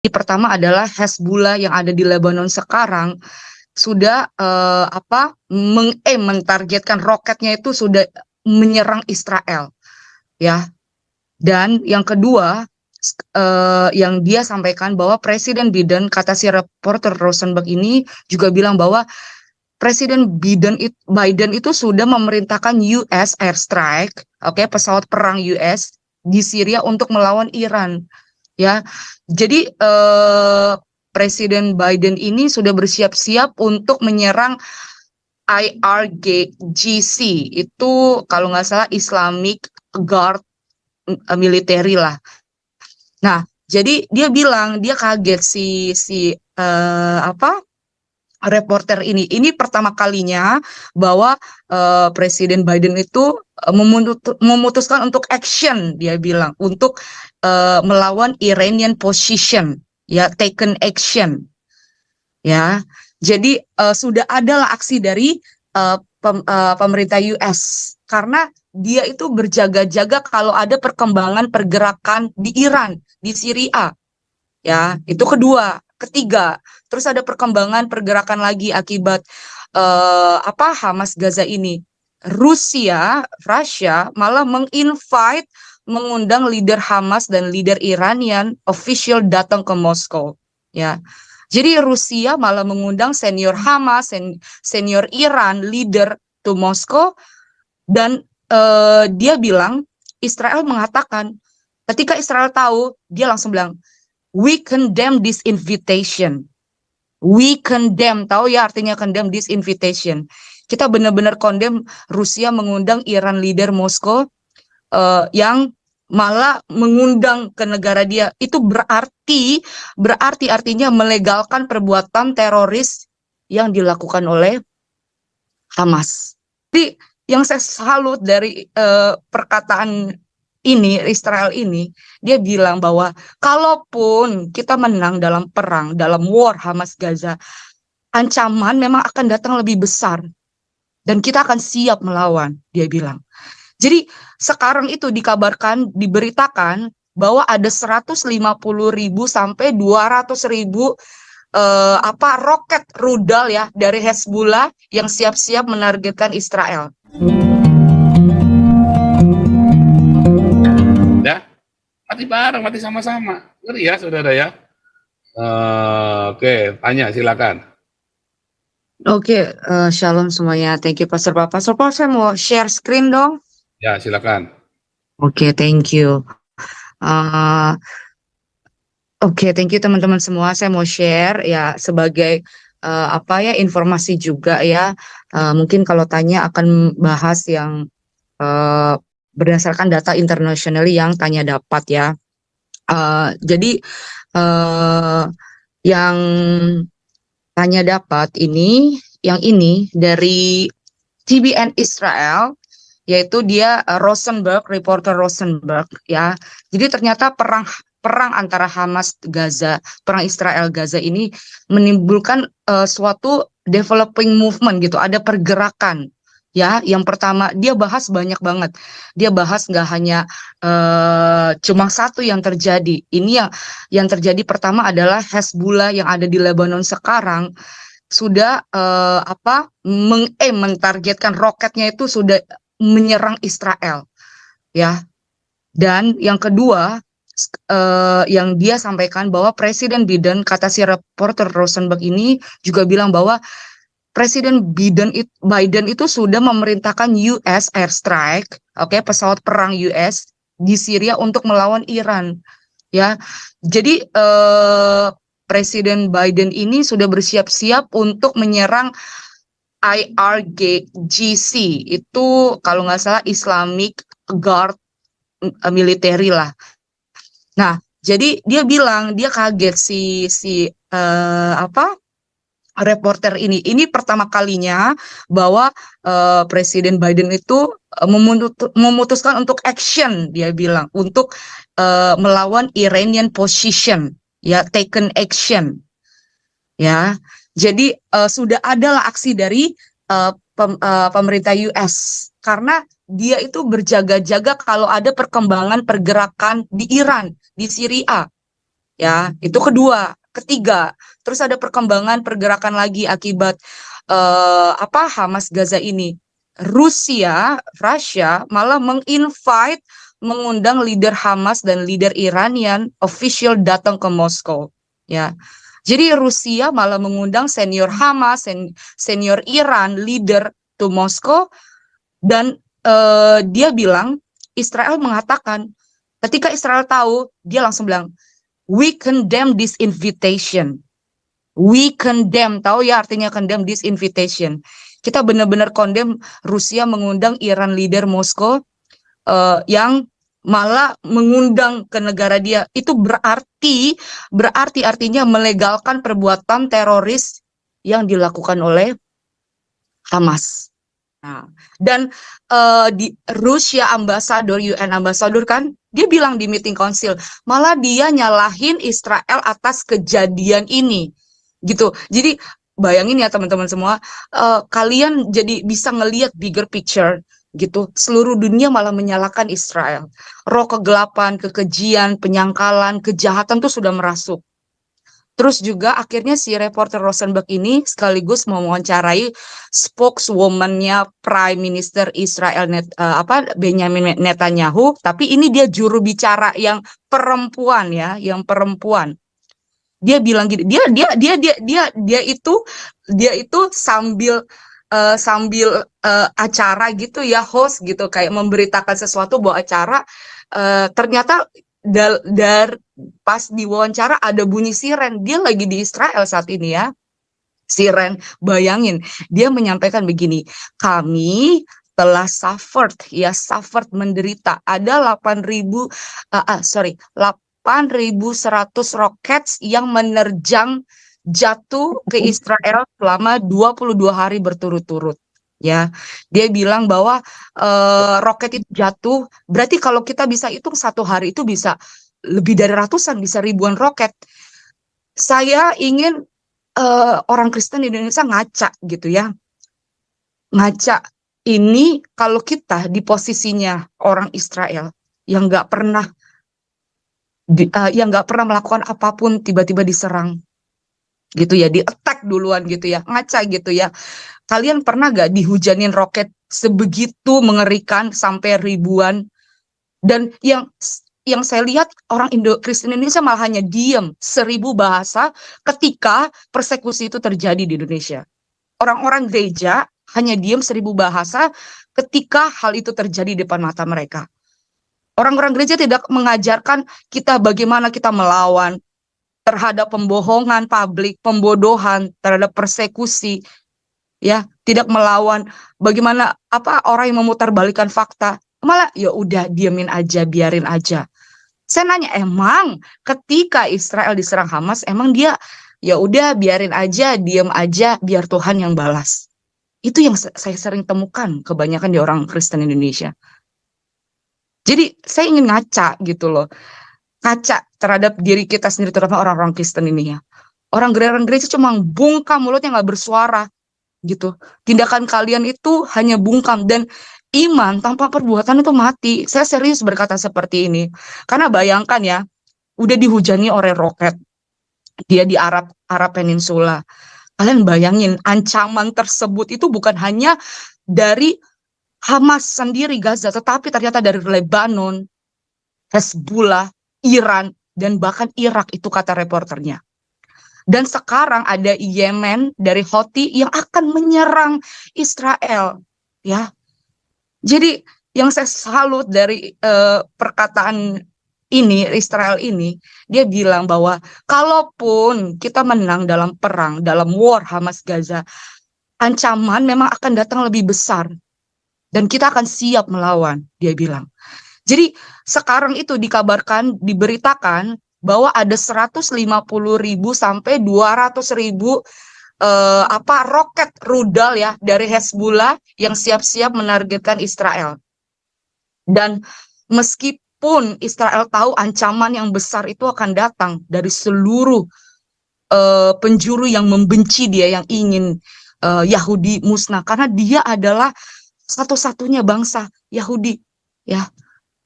Pertama adalah Hezbollah yang ada di Lebanon sekarang sudah mentargetkan roketnya itu sudah menyerang Israel, ya. Dan yang kedua, yang dia sampaikan bahwa Presiden Biden, kata si reporter Rosenberg ini juga bilang bahwa Presiden Biden itu sudah memerintahkan US airstrike, pesawat perang US di Syria untuk melawan Iran, ya. Jadi Presiden Biden ini sudah bersiap-siap untuk menyerang IRGC, itu kalau nggak salah Islamic Guard military lah. Nah, jadi dia bilang dia kaget reporter ini. Ini pertama kalinya bahwa Presiden Biden itu memutuskan untuk action, dia bilang, untuk melawan Iranian position, ya, taken action, ya. Jadi sudah ada aksi dari pemerintah US karena dia itu berjaga-jaga kalau ada perkembangan pergerakan di Iran, di Syria, ya. Itu kedua. Ketiga, terus ada perkembangan pergerakan lagi akibat Hamas Gaza ini. Rusia malah mengundang leader Hamas dan leader Iranian official datang ke Moskow, ya. Jadi Rusia malah mengundang senior Hamas, senior Iran leader to Moskow, dan dia bilang, Israel mengatakan, ketika Israel tahu, dia langsung bilang, we condemn this invitation. We condemn, tahu ya artinya condemn this invitation. Kita benar-benar condemn Rusia mengundang Iran leader Moskow yang malah mengundang ke negara dia. Itu berarti artinya melegalkan perbuatan teroris yang dilakukan oleh Hamas. Jadi yang saya salut dari perkataan ini, Israel ini, dia bilang bahwa kalaupun kita menang dalam perang, dalam war Hamas Gaza, ancaman memang akan datang lebih besar dan kita akan siap melawan, dia bilang. Jadi sekarang itu diberitakan bahwa ada 150.000 sampai 200.000 roket rudal, ya, dari Hezbollah yang siap-siap menargetkan Israel. Ya, mati bareng, mati sama-sama. Ngeri ya, saudara ya. Oke, tanya silakan. Oke, shalom semuanya. Thank you, Pastor Pak. Pastor Pak, saya mau share screen dong. Ya, silakan. Oke, thank you. Oke, thank you teman-teman semua. Saya mau share ya sebagai informasi juga ya. Mungkin kalau tanya akan bahas yang berdasarkan data internasional yang tanya dapat ya. Jadi yang tanya dapat ini, yang ini dari TBN Israel, yaitu dia reporter Rosenberg, ya. Jadi ternyata perang antara Hamas Gaza, perang Israel Gaza ini menimbulkan suatu developing movement gitu, ada pergerakan, ya. Yang pertama dia bahas banyak banget, dia bahas nggak hanya cuma satu yang terjadi. Ini yang terjadi pertama adalah Hezbollah yang ada di Lebanon sekarang sudah mentargetkan roketnya itu sudah menyerang Israel, ya. Dan yang kedua, yang dia sampaikan bahwa Presiden Biden, kata si reporter Rosenberg ini juga bilang bahwa Presiden Biden itu sudah memerintahkan US airstrike, pesawat perang US di Syria untuk melawan Iran, ya. Jadi Presiden Biden ini sudah bersiap-siap untuk menyerang IRGC, itu kalau nggak salah Islamic Guard military lah. Nah, jadi dia bilang dia kaget reporter ini. Ini pertama kalinya bahwa Presiden Biden itu memutuskan untuk action, dia bilang, untuk melawan Iranian position, ya, taken action, ya. Jadi sudah ada aksi dari pemerintah US karena dia itu berjaga-jaga kalau ada perkembangan pergerakan di Iran, di Syria, Ya, itu kedua. Ketiga, terus ada perkembangan pergerakan lagi akibat Hamas Gaza ini. Rusia malah mengundang leader Hamas dan leader Iranian official datang ke Moskow. Ya, jadi Rusia malah mengundang senior Hamas, senior Iran leader to Moskow, dan dia bilang, Israel mengatakan, ketika Israel tahu, dia langsung bilang, we condemn this invitation. We condemn, tahu ya artinya condemn this invitation. Kita benar-benar condemn Rusia mengundang Iran leader Moskow yang malah mengundang ke negara dia. Itu berarti artinya melegalkan perbuatan teroris yang dilakukan oleh Hamas. Nah, dan di Rusia UN ambassador kan, dia bilang di meeting council, malah dia nyalahin Israel atas kejadian ini, gitu. Jadi bayangin ya teman-teman semua, kalian jadi bisa ngelihat bigger picture, gitu. Seluruh dunia malah menyalahkan Israel. Roh kegelapan, kekejian, penyangkalan, kejahatan tuh sudah merasuk. Terus juga akhirnya si reporter Rosenberg ini sekaligus mewawancarai spokeswoman-nya Prime Minister Israel Benjamin Netanyahu, tapi ini dia juru bicara yang perempuan ya, yang perempuan. Dia bilang gini, dia itu sambil acara gitu ya, host gitu, kayak memberitakan sesuatu bahwa acara, ternyata pas diwawancara ada bunyi siren. Dia lagi di Israel saat ini ya, siren. Bayangin, dia menyampaikan begini, kami telah suffered menderita. Ada 8.100 rockets yang menerjang jatuh ke Israel selama 22 hari berturut-turut. Ya, dia bilang bahwa roket itu jatuh, berarti kalau kita bisa hitung satu hari itu bisa lebih dari ratusan, bisa ribuan roket. Saya ingin orang Kristen di Indonesia ngaca gitu ya, ngaca ini kalau kita di posisinya orang Israel yang nggak pernah melakukan apapun, tiba-tiba diserang gitu ya, di attack duluan gitu ya, ngaca gitu ya. Kalian pernah gak dihujanin roket sebegitu mengerikan sampai ribuan? Dan yang saya lihat orang Kristen Indonesia malah hanya diem 1000 bahasa ketika persekusi itu terjadi di Indonesia. Orang-orang gereja hanya diem 1000 bahasa ketika hal itu terjadi di depan mata mereka. Orang-orang gereja tidak mengajarkan kita bagaimana kita melawan terhadap pembohongan publik, pembodohan, terhadap persekusi, ya, tidak melawan bagaimana orang yang memutarbalikkan fakta, malah ya udah diemin aja, biarin aja. Saya nanya, emang ketika Israel diserang Hamas, emang dia ya udah biarin aja, diem aja, biar Tuhan yang balas? Itu yang saya sering temukan kebanyakan di orang Kristen Indonesia. Jadi saya ingin ngaca gitu loh, ngaca terhadap diri kita sendiri, terutama orang-orang Kristen ini ya. Orang gereja cuma bungkam mulutnya, nggak bersuara gitu. Tindakan kalian itu hanya bungkam, dan iman tanpa perbuatan itu mati. Saya serius berkata seperti ini, karena bayangkan ya, udah dihujani oleh roket, dia di Arab Peninsula. Kalian bayangin, ancaman tersebut itu bukan hanya dari Hamas sendiri Gaza, tetapi ternyata dari Lebanon, Hezbollah, Iran, dan bahkan Irak, itu kata reporternya. Dan sekarang ada Yemen dari Houthi yang akan menyerang Israel, ya. Jadi yang saya salut dari perkataan ini, Israel ini, dia bilang bahwa kalaupun kita menang dalam perang, dalam war Hamas Gaza, ancaman memang akan datang lebih besar dan kita akan siap melawan, dia bilang. Jadi sekarang itu diberitakan bahwa ada 150.000 sampai 200.000 roket rudal ya dari Hezbollah yang siap-siap menargetkan Israel. Dan meskipun Israel tahu ancaman yang besar itu akan datang dari seluruh penjuru yang membenci dia, yang ingin Yahudi musnah, karena dia adalah satu-satunya bangsa Yahudi, ya.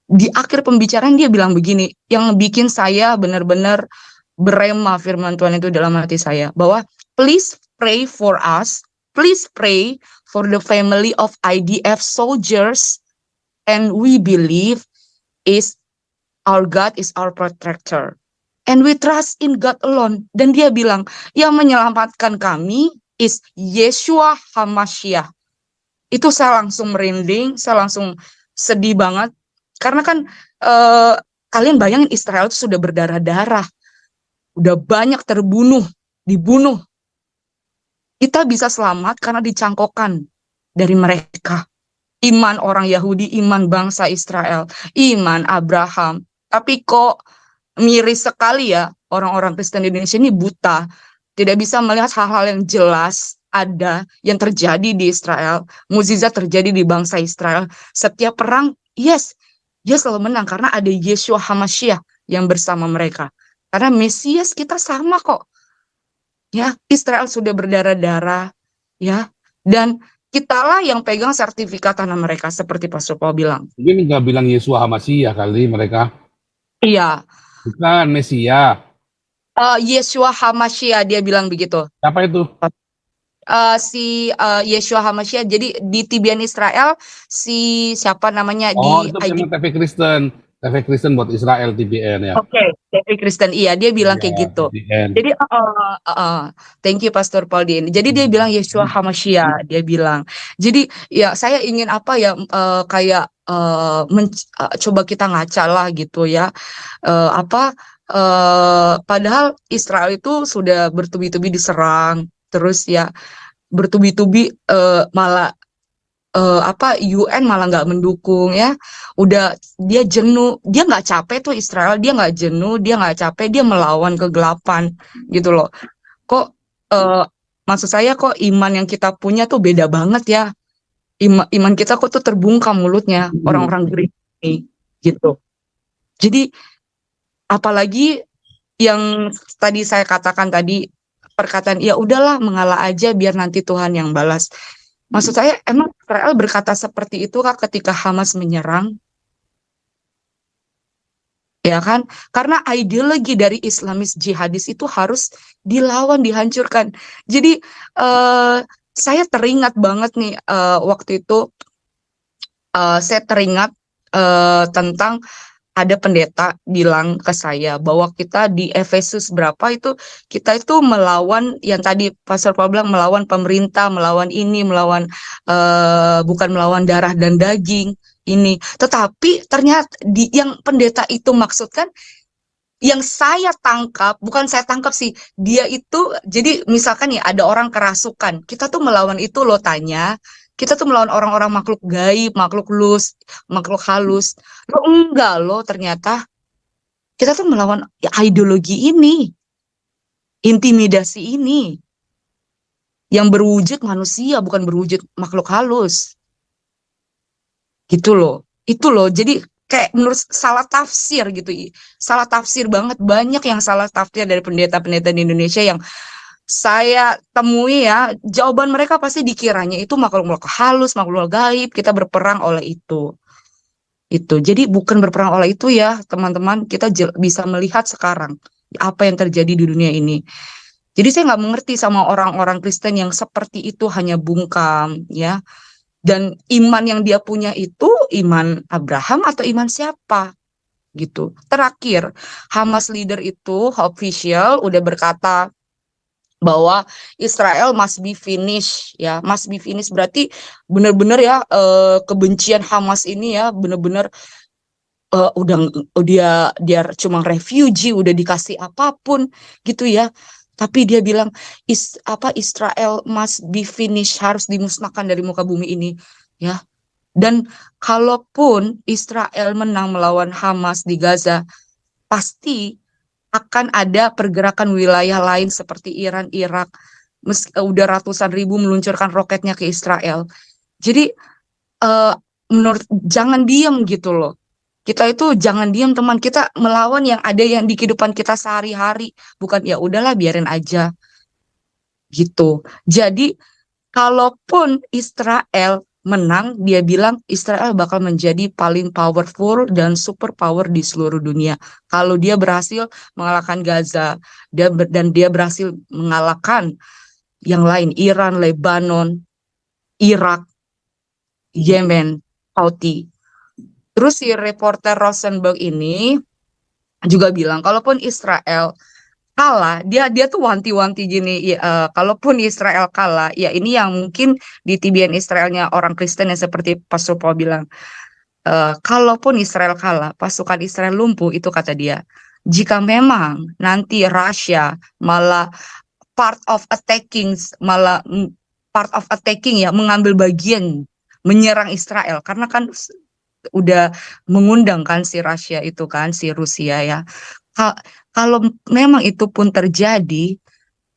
Di akhir pembicaraan dia bilang begini, yang bikin saya benar-benar berema firman Tuhan itu dalam hati saya bahwa please pray for us, please pray for the family of IDF soldiers, and we believe is our God is our protector. And we trust in God alone. Dan dia bilang, yang menyelamatkan kami is Yeshua HaMashiach. Itu saya langsung merinding, saya langsung sedih banget. Karena kan kalian bayangin Israel itu sudah berdarah-darah. Udah banyak dibunuh. Kita bisa selamat karena dicangkokkan dari mereka. Iman orang Yahudi, iman bangsa Israel, iman Abraham. Tapi kok miris sekali ya, orang-orang Kristen di Indonesia ini buta, tidak bisa melihat hal-hal yang jelas ada yang terjadi di Israel, mukjizat terjadi di bangsa Israel. Setiap perang, yes, dia selalu menang karena ada Yeshua HaMashiach yang bersama mereka. Karena Mesias kita sama kok. Ya, Israel sudah berdarah-darah, ya, dan kitalah yang pegang sertifikat tanah mereka seperti Pastor Paul bilang. Mungkin nggak bilang Yeshua HaMashiach kali mereka. Iya. Bukan Mesia. Yeshua HaMashiach dia bilang begitu. Siapa itu? Si Yeshua HaMashiach. Jadi di Tibian Israel si siapa namanya Oh, di itu ID. memang TV Kristen. TV Kristen buat Israel TBN ya. Oke, dari Kristen iya dia bilang kayak Iya, gitu. TBN. Jadi thank you Pastor Paul Dean. Jadi dia bilang Yeshua HaMashiach, dia bilang. Jadi ya saya ingin apa ya kayak coba kita ngaca lah gitu ya. Padahal Israel itu sudah bertubi-tubi diserang, terus ya bertubi-tubi malah UN malah nggak mendukung ya. Udah dia jenuh, dia nggak capek tuh Israel, dia nggak jenuh, dia nggak capek, dia melawan kegelapan gitu loh. Kok maksud saya kok iman yang kita punya tuh beda banget ya. Iman kita kok tuh terbungkam mulutnya orang-orang Greek ini gitu. Jadi apalagi yang tadi saya katakan tadi perkataan ya udahlah mengalah aja biar nanti Tuhan yang balas. Maksud saya emang Israel berkata seperti itu kah ketika Hamas menyerang? Ya kan? Karena ideologi dari Islamis jihadis itu harus dilawan, dihancurkan. Jadi saya teringat banget nih waktu itu saya teringat tentang ada pendeta bilang ke saya bahwa kita di Efesus berapa itu kita itu melawan yang tadi Pastor Paul bilang melawan pemerintah, melawan ini, melawan bukan melawan darah dan daging ini. Tetapi ternyata yang pendeta itu maksudkan yang saya tangkap, bukan saya tangkap sih, dia itu jadi misalkan ya ada orang kerasukan, kita tuh melawan itu loh tanya. Kita tuh melawan orang-orang makhluk gaib, makhluk halus. Lo enggak loh ternyata. Kita tuh melawan ideologi ini. Intimidasi ini. Yang berwujud manusia, bukan berwujud makhluk halus. Gitu loh. Itu loh. Jadi kayak menurut salah tafsir gitu. Salah tafsir banget. Banyak yang salah tafsir dari pendeta-pendeta di Indonesia yang saya temui ya, jawaban mereka pasti dikiranya itu makhluk-makhluk halus, makhluk gaib, kita berperang oleh itu. Jadi bukan berperang oleh itu ya, teman-teman, kita bisa melihat sekarang apa yang terjadi di dunia ini. Jadi saya nggak mengerti sama orang-orang Kristen yang seperti itu hanya bungkam ya. Dan iman yang dia punya itu iman Abraham atau iman siapa? Gitu. Terakhir, Hamas leader itu official udah berkata bahwa Israel must be finished ya, must be finished berarti benar-benar ya kebencian Hamas ini ya benar-benar udah dia cuma refugee udah dikasih apapun gitu ya, tapi dia bilang Israel must be finished, harus dimusnahkan dari muka bumi ini ya. Dan kalaupun Israel menang melawan Hamas di Gaza, pasti akan ada pergerakan wilayah lain seperti Iran, Irak, udah ratusan ribu meluncurkan roketnya ke Israel. Jadi menurut jangan diam gitu loh. Kita itu jangan diam teman, kita melawan yang ada yang di kehidupan kita sehari-hari, bukan ya udahlah biarin aja gitu. Jadi kalaupun Israel menang, dia bilang Israel bakal menjadi paling powerful dan super power di seluruh dunia. Kalau dia berhasil mengalahkan Gaza, dan dia berhasil mengalahkan yang lain, Iran, Lebanon, Irak, Yemen, Houthi. Terus si reporter Rosenberg ini juga bilang, kalaupun Israel kalah, dia tuh wanti-wanti gini, ya, kalaupun Israel kalah, ya ini yang mungkin di TBN Israelnya orang Kristen yang seperti Pastor Paul bilang, kalaupun Israel kalah, pasukan Israel lumpuh, itu kata dia. Jika memang nanti Russia malah part of attacking, ya, mengambil bagian menyerang Israel, karena kan udah mengundang kan si Russia itu kan, si Rusia ya. Kalau memang itu pun terjadi,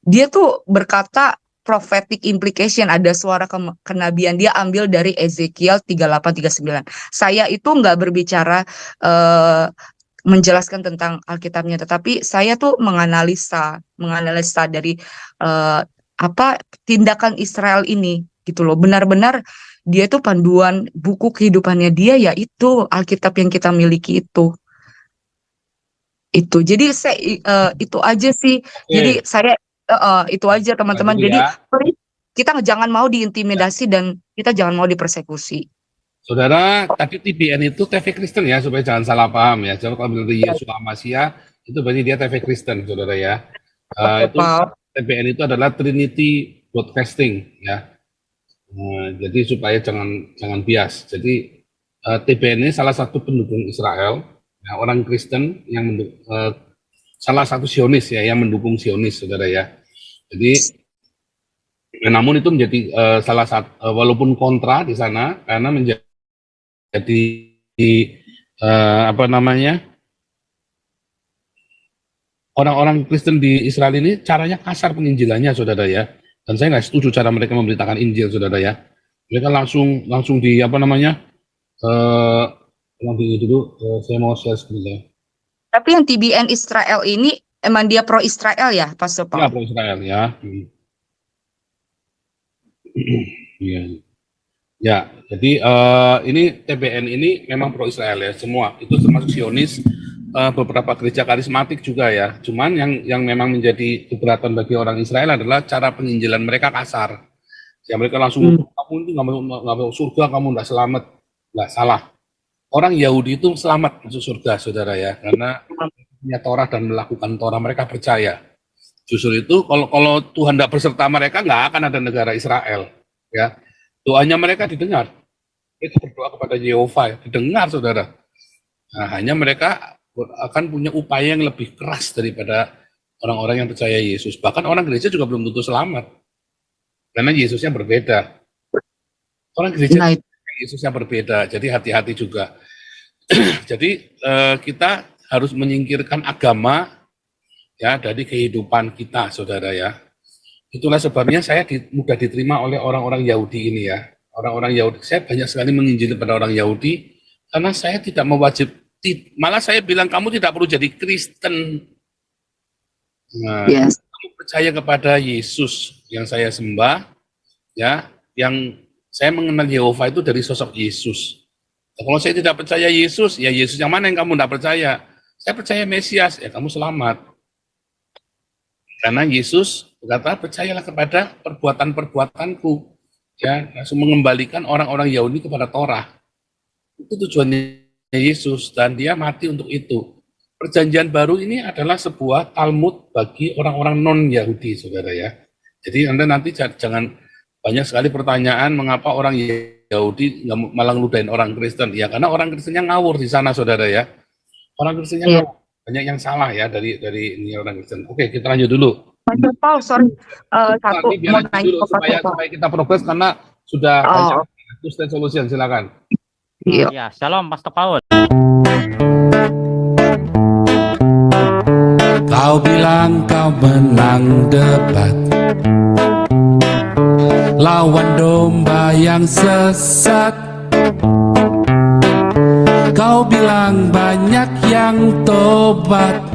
dia tuh berkata prophetic implication, ada suara kenabian, dia ambil dari Ezekiel 38-39. Saya itu nggak berbicara menjelaskan tentang Alkitabnya, tetapi saya tuh menganalisa dari tindakan Israel ini gitu loh. Benar-benar dia itu panduan buku kehidupannya dia, yaitu Alkitab yang kita miliki itu. Jadi itu aja sih. Jadi saya itu aja teman-teman. Jadi kita jangan mau diintimidasi dan kita jangan mau dipersekusi. Saudara, tadi TBN itu TV Kristen ya, supaya jangan salah paham ya. Jadi kalau bilang Yesus Amasia, itu berarti dia TV Kristen, saudara ya. Itu TBN itu adalah Trinity Broadcasting ya. Jadi supaya jangan bias. Jadi TBN ini salah satu pendukung Israel, ya, orang Kristen yang salah satu Zionis ya, yang mendukung Zionis, saudara ya. Jadi, namun itu menjadi salah satu, walaupun kontra di sana, karena menjadi orang-orang Kristen di Israel ini caranya kasar penginjilannya, saudara ya. Dan saya nggak setuju cara mereka memberitakan Injil, saudara ya. Mereka langsung di saya mau share sebentar. Tapi yang TBN Israel ini emang dia pro Israel ya, Pastor Paul? Ya, pro Israel ya. Iya. Ya, jadi ini TBN ini memang pro Israel ya, semua itu termasuk Zionis, beberapa gereja karismatik juga ya. Cuman yang memang menjadi keberatan bagi orang Israel adalah cara penginjilan mereka kasar. Ya mereka langsung kamu itu nggak mau surga, kamu nggak selamat. Nggak salah. Orang Yahudi itu selamat masuk surga, saudara ya, karena punya Torah dan melakukan Torah, mereka percaya. Justru itu kalau Tuhan tidak berserta mereka, nggak akan ada negara Israel. Ya, doanya mereka didengar. Mereka berdoa kepada Yehova, didengar, saudara. Nah, hanya mereka akan punya upaya yang lebih keras daripada orang-orang yang percaya Yesus. Bahkan orang gereja juga belum tentu selamat, karena Yesusnya berbeda. Orang gereja Yesusnya berbeda, jadi hati-hati juga. Jadi kita harus menyingkirkan agama ya dari kehidupan kita, saudara ya. Itulah sebabnya saya mudah diterima oleh orang-orang Yahudi ini ya. Orang-orang Yahudi, saya banyak sekali menginjil kepada orang Yahudi karena saya tidak malah saya bilang kamu tidak perlu jadi Kristen. Nah, kamu percaya kepada Yesus yang saya sembah, ya, yang saya mengenal Yehova itu dari sosok Yesus. Kalau saya tidak percaya Yesus, ya Yesus yang mana yang kamu tidak percaya? Saya percaya Mesias, ya kamu selamat. Karena Yesus berkata, percayalah kepada perbuatan-perbuatanku. Ya, langsung mengembalikan orang-orang Yahudi kepada Torah. Itu tujuannya Yesus, dan dia mati untuk itu. Perjanjian baru ini adalah sebuah Talmud bagi orang-orang non-Yahudi, saudara ya. Jadi Anda nanti jangan banyak sekali pertanyaan mengapa orang Yahudi malah ngeludahin orang Kristen. Ya karena orang Kristennya ngawur di sana, saudara ya. Orang Kristennya ngawur. Banyak yang salah ya dari ini orang Kristen. Oke, kita lanjut dulu. Pastor Paul, sorry, satu mau nanya dulu, supaya kita progres karena sudah banyak two-stage solution, silakan. Iya. Ya, shalom Pastor Paul. Kau bilang kau menang debat lawan domba yang sesat. Kau bilang banyak yang tobat